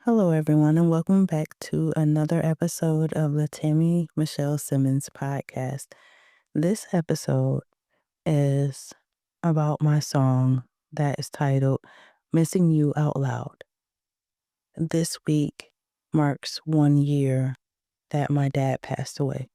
Hello, everyone, and welcome back to another episode of the Tammy Michelle Simmons podcast. This episode is about my song that is titled Missing You Out Loud. This week marks 1 year that my dad passed away.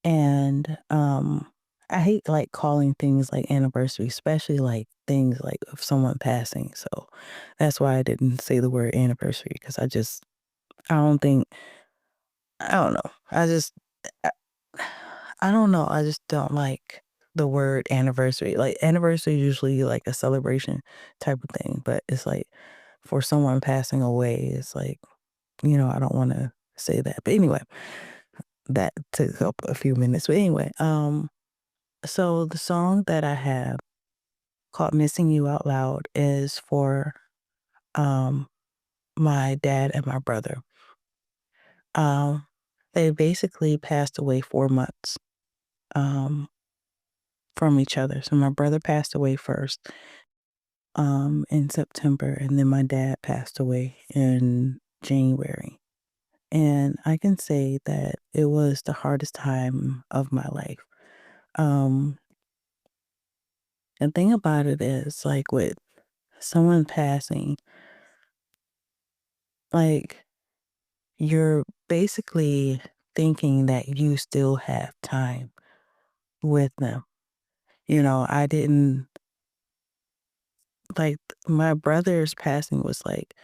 And I hate like calling things like anniversary, especially like things like of someone passing. So that's why I didn't say the word anniversary because I don't think I don't know. I I don't know. I just don't like the word anniversary. Like anniversary is usually like a celebration type of thing, but it's like for someone passing away, it's like, I don't want to say that. But anyway, that took up a few minutes. But anyway, so the song that I have called Missing You Out Loud is for um my dad and my brother. Um they basically passed away 4 months. Um from each other. So my brother passed away first, in September, and then my dad passed away in January. And I can say that it was the hardest time of my life. Um, the thing about it is, like with someone passing, like you're basically thinking that you still have time with them. I didn't like my brother's passing was like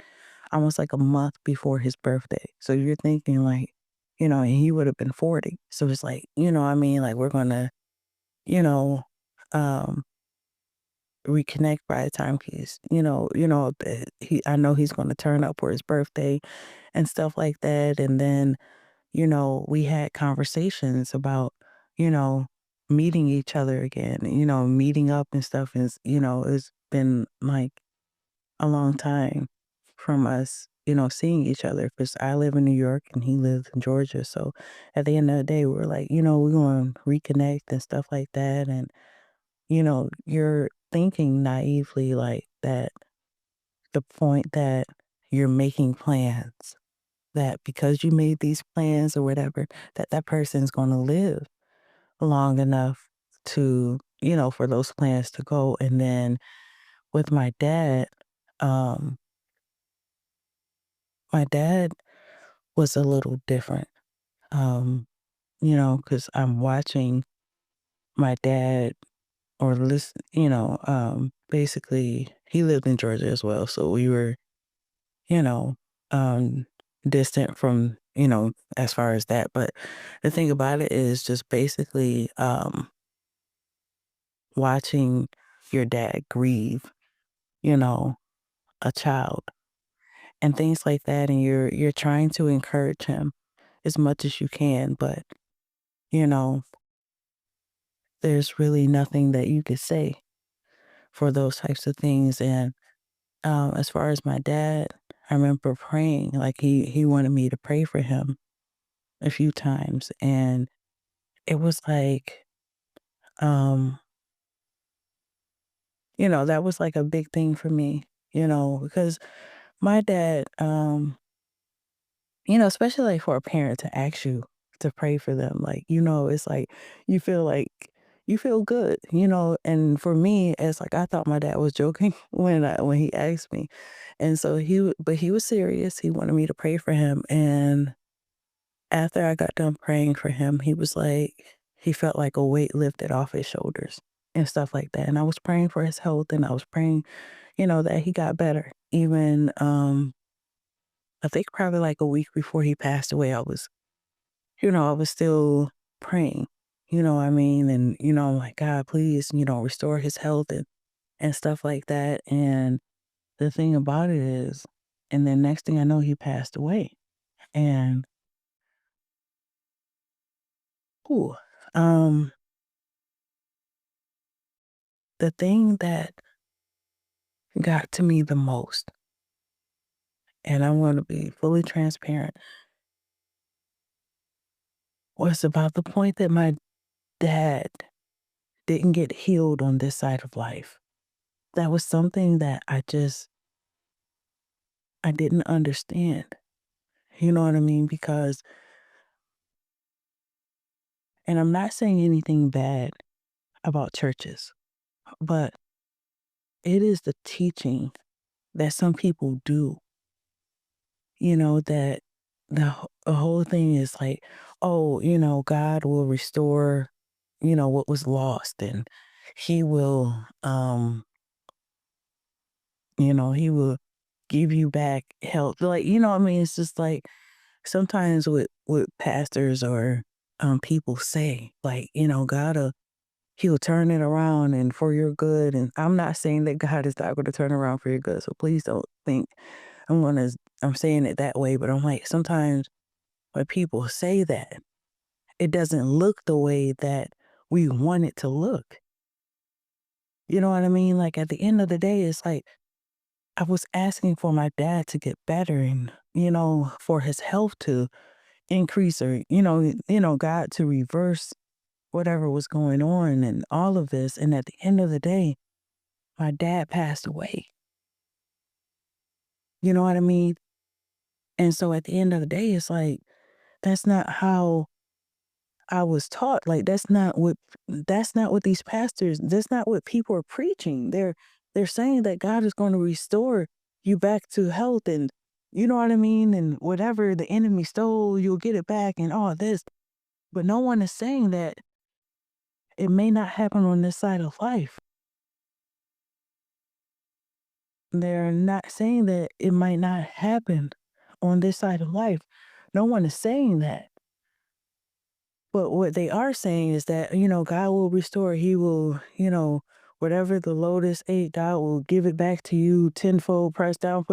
almost like a month before his birthday. So you're thinking like, and he would have been 40. So it's like, what I mean, like we're gonna, you know, um, reconnect by the time he's, I know he's gonna turn up for his birthday and stuff like that. And then, we had conversations about, you know, meeting each other again, meeting up and stuff is, it's been like a long time from us, seeing each other because I live in New York and he lives in Georgia. So at the end of the day, we're like, we're going to reconnect and stuff like that. And, you're thinking naively like that the point that you're making plans, that because you made these plans or whatever, that that person's going to live long enough to, for those plans to go. And then with um, my dad was a little different, um, because I'm watching my dad or listen, basically he lived in Georgia as well. So we were, you know, um, distant from, as far as that. But the thing about it is just basically watching your dad grieve, you know, a child and things like that. And you're trying to encourage him as much as you can, but you know, there's really nothing that you could say for those types of things. And as far as my dad, I remember praying, like he wanted me to pray for him a few times. And it was like, um, that was like a big thing for me, because my dad, especially like for a parent to ask you to pray for them, like, it's like you feel like you feel good, and for me, it's like I thought my dad was joking when he asked me. And so but he was serious. He wanted me to pray for him. And after I got done praying for him, he was like, he felt like a weight lifted off his shoulders and stuff like that. And I was praying for his health and I was praying, that he got better. Even, I think probably like a week before he passed away, I was still praying, what I mean? And, I'm like, God, please, restore his health and stuff like that. And the thing about it is, and then next thing I know, he passed away. And, ooh, um, the thing that got to me the most, and I want to be fully transparent, was about the point that my dad didn't get healed on this side of life. That was something that I didn't understand. You know what I mean? Because, and I'm not saying anything bad about churches, but it is the teaching that some people do, that the whole thing is like, oh, God will restore, what was lost, and he will, he will give you back health. Like, what I mean? It's just like sometimes what pastors or people say, like, God will he'll turn it around and for your good. And I'm not saying that God is not going to turn around for your good. So please don't think I'm saying it that way. But I'm like, sometimes when people say that, it doesn't look the way that we want it to look. You know what I mean? Like at the end of the day, it's like I was asking for my dad to get better and, for his health to increase or, God to reverse whatever was going on and all of this. And at the end of the day, my dad passed away. You know what I mean? And so at the end of the day, it's like, that's not how I was taught. Like that's not what these pastors, that's not what people are preaching. They're saying that God is going to restore you back to health and you know what I mean? And whatever the enemy stole, you'll get it back and all this. But no one is saying that it may not happen on this side of life. They're not saying that it might not happen on this side of life. No one is saying that. But what they are saying is that, God will restore. He will, whatever the lotus ate, God will give it back to you tenfold, pressed down,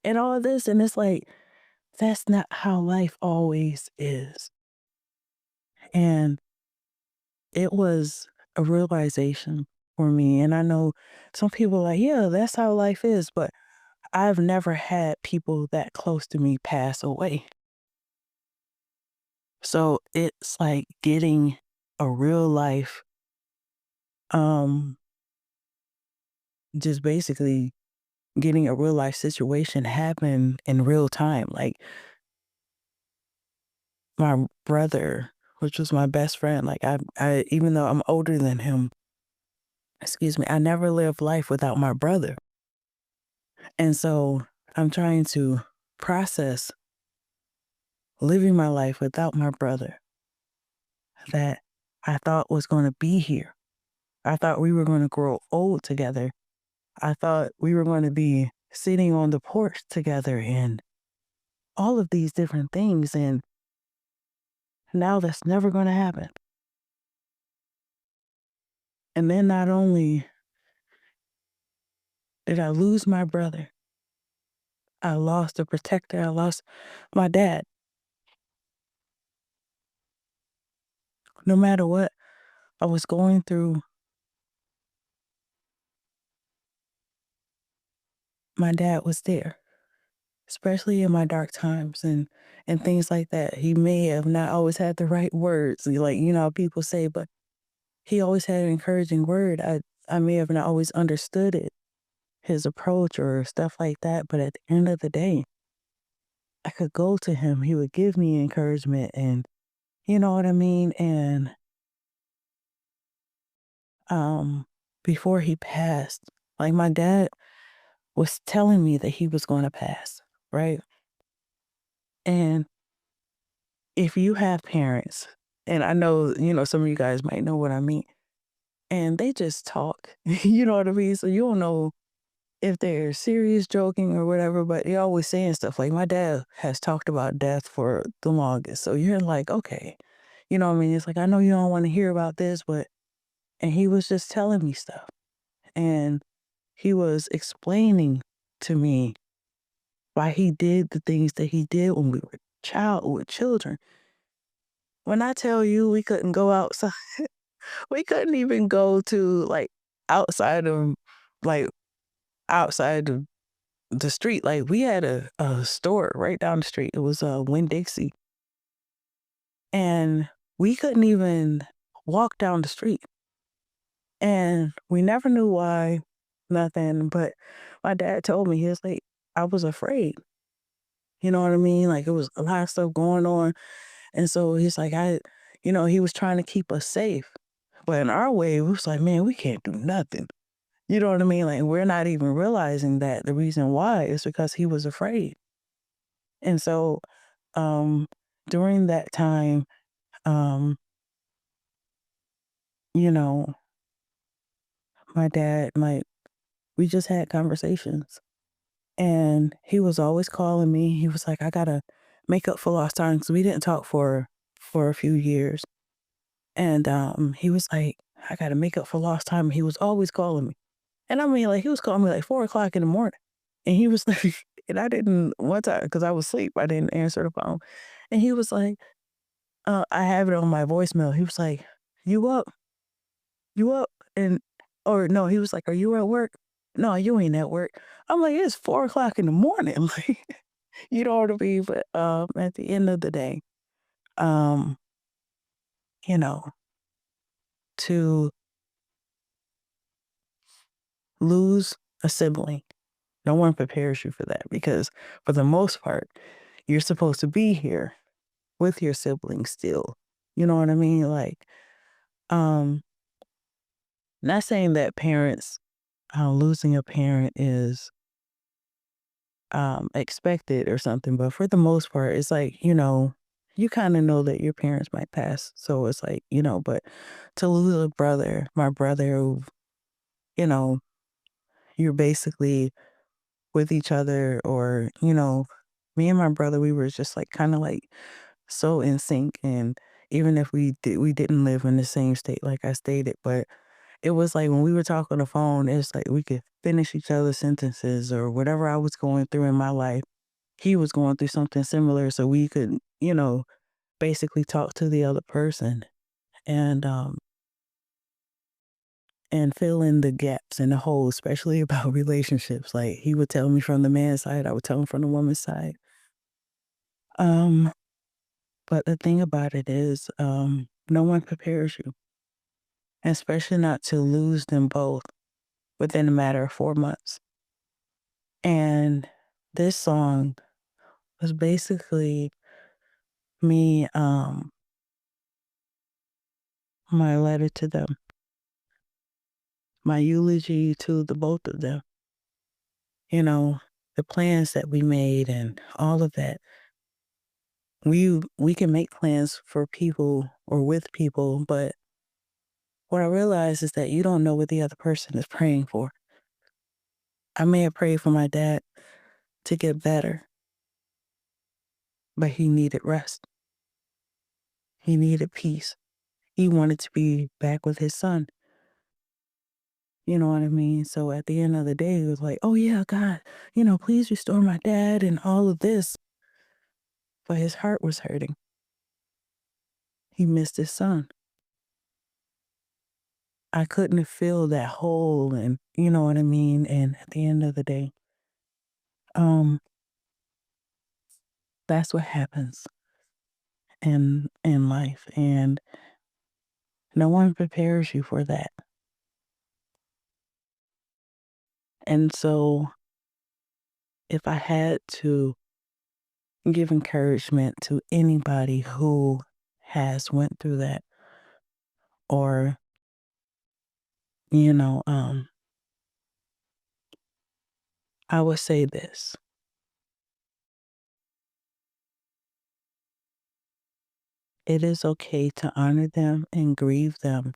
and all of this. And it's like, that's not how life always is. And it was a realization for me. And I know some people are like, yeah, that's how life is. But I've never had people that close to me pass away. So it's like getting a real life, um, just basically getting a real life situation happen in real time. Like my brother, which was my best friend, like I even though I'm older than him, excuse me, I never lived life without my brother. And so I'm trying to process living my life without my brother that I thought was going to be here. I thought we were going to grow old together. I thought we were going to be sitting on the porch together and all of these different things. And now that's never going to happen. And then not only did I lose my brother, I lost a protector, I lost my dad. No matter what I was going through, my dad was there, especially in my dark times and things like that. He may have not always had the right words, like, how people say, but he always had an encouraging word. I may have not always understood it, his approach or stuff like that, but at the end of the day, I could go to him. He would give me encouragement and you know what I mean? And um before he passed, like my dad was telling me that he was going to pass, right? And if you have parents, and I know, some of you guys might know what I mean, and they just talk, you know what I mean? So you don't know if they're serious joking or whatever, but they're always saying stuff like my dad has talked about death for the longest. So you're like, okay, you know what I mean? It's like, I know you don't want to hear about this, but, and he was just telling me stuff. And he was explaining to me why he did the things that he did when we were children. When I tell you we couldn't go outside, we couldn't even go to like outside of like outside of the street. Like we had a store right down the street. It was Winn Dixie. And we couldn't even walk down the street. And we never knew why, nothing. But my dad told me, he was like, I was afraid. You know what I mean? Like, it was a lot of stuff going on. And so he's like, he was trying to keep us safe. But in our way, we was like, man, we can't do nothing. You know what I mean? Like, we're not even realizing that the reason why is because he was afraid. And so, um, during that time, um, you know, my dad, like, we just had conversations. And he was always calling me. He was like, I gotta make up for lost time because we didn't talk for a few years. And he was like, I gotta make up for lost time. He was always calling me. And I mean, like, he was calling me like 4 o'clock in the morning. And he was like, and I didn't one time because I was asleep, I didn't answer the phone. And he was like, I have it on my voicemail. He was like, "You up? You up?" And or no, he was like, "Are you at work?" "No, you ain't at work." I'm like, "It's 4 o'clock in the morning." Like, you know what I mean? But at the end of the day, um, you know, to lose a sibling, no one prepares you for that because for the most part, you're supposed to be here with your siblings still. You know what I mean? Like, um, not saying that parents losing a parent is expected or something, but for the most part, it's like, you kind of know that your parents might pass. So it's like, but to lose a brother, my brother, who, you know, you're basically with each other, or, me and my brother, we were just like kind of like so in sync. And even if we didn't live in the same state, like I stated, but it was like when we were talking on the phone, it's like we could finish each other's sentences or whatever I was going through in my life. He was going through something similar, so we could, basically talk to the other person and fill in the gaps and the holes, especially about relationships. Like, he would tell me from the man's side, I would tell him from the woman's side. Um, but the thing about it is, no one prepares you, especially not to lose them both within a matter of 4 months. And this song was basically me, my letter to them, my eulogy to the both of them, you know, the plans that we made and all of that. We can make plans for people or with people, but what I realize is that you don't know what the other person is praying for. I may have prayed for my dad to get better, but he needed rest. He needed peace. He wanted to be back with his son. You know what I mean? So at the end of the day, it was like, oh yeah, God, please restore my dad and all of this. But his heart was hurting. He missed his son. I couldn't fill that hole, and you know what I mean? And at the end of the day, um, that's what happens in life. And no one prepares you for that. And so if I had to give encouragement to anybody who has went through that, or, you know, um, I would say this. It is okay to honor them and grieve them,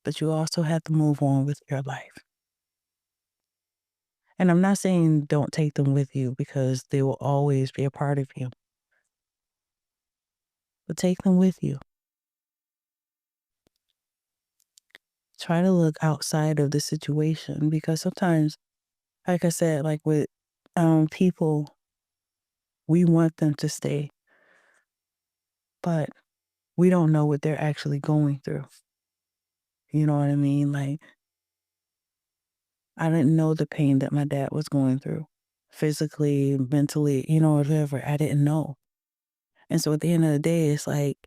but you also have to move on with your life. And I'm not saying don't take them with you because they will always be a part of you, but take them with you. Try to look outside of the situation because sometimes, like I said, like with people, we want them to stay, but we don't know what they're actually going through. You know what I mean? Like, I didn't know the pain that my dad was going through physically, mentally, whatever. I didn't know. And so at the end of the day, it's like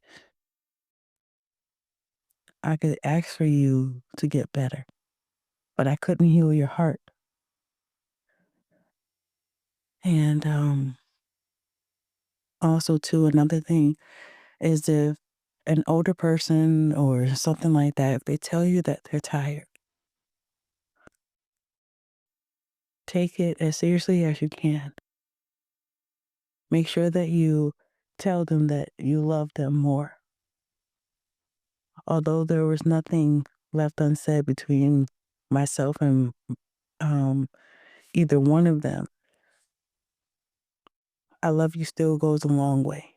I could ask for you to get better, but I couldn't heal your heart. And also, too, another thing is if an older person or something like that, if they tell you that they're tired, take it as seriously as you can. Make sure that you tell them that you love them more. Although there was nothing left unsaid between myself and um, either one of them, I love you still goes a long way.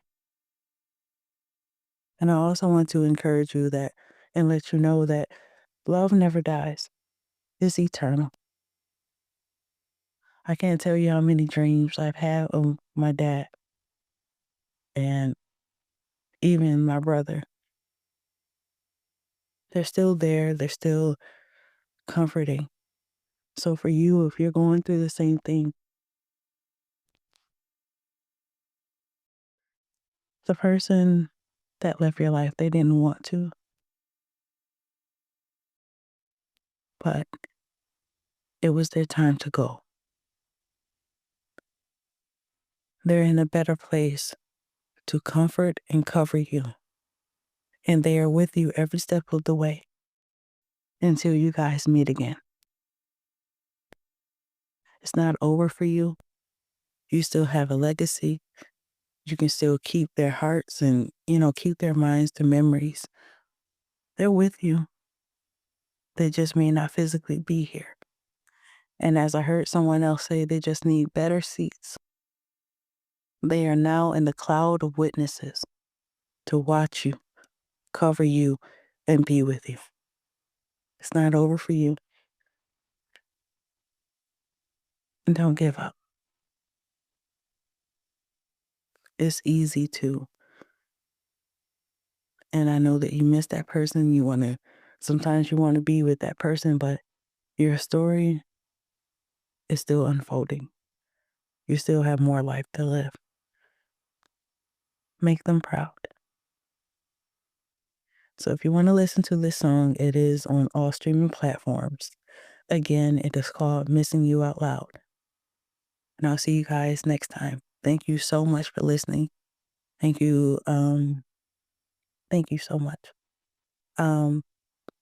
And I also want to encourage you that and let you know that love never dies. It's eternal. I can't tell you how many dreams I've had of my dad and even my brother. They're still there. They're still comforting. So for you, if you're going through the same thing, the person that left your life, they didn't want to, but it was their time to go. They're in a better place to comfort and cover you. And they are with you every step of the way until you guys meet again. It's not over for you. You still have a legacy. You can still keep their hearts and, keep their minds, their memories. They're with you. They just may not physically be here. And as I heard someone else say, they just need better seats. They are now in the cloud of witnesses to watch you, cover you, and be with you. It's not over for you. And don't give up. It's easy to. And I know that you miss that person. Sometimes you want to be with that person, but your story is still unfolding. You still have more life to live. Make them proud. So if you want to listen to this song, it is on all streaming platforms. Again, it is called Missing You Out Loud. And I'll see you guys next time. Thank you so much for listening. Thank you. Thank you so much. And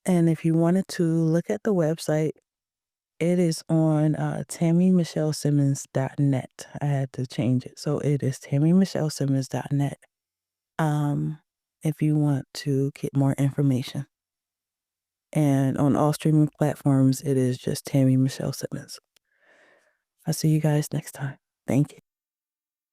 if you wanted to look at the website, it is on TammyMichelleSimmons.net. I had to change it. So it is TammyMichelleSimmons.net. If you want to get more information. And on all streaming platforms, it is just Tammy Michelle Simmons. I'll see you guys next time. Thank you.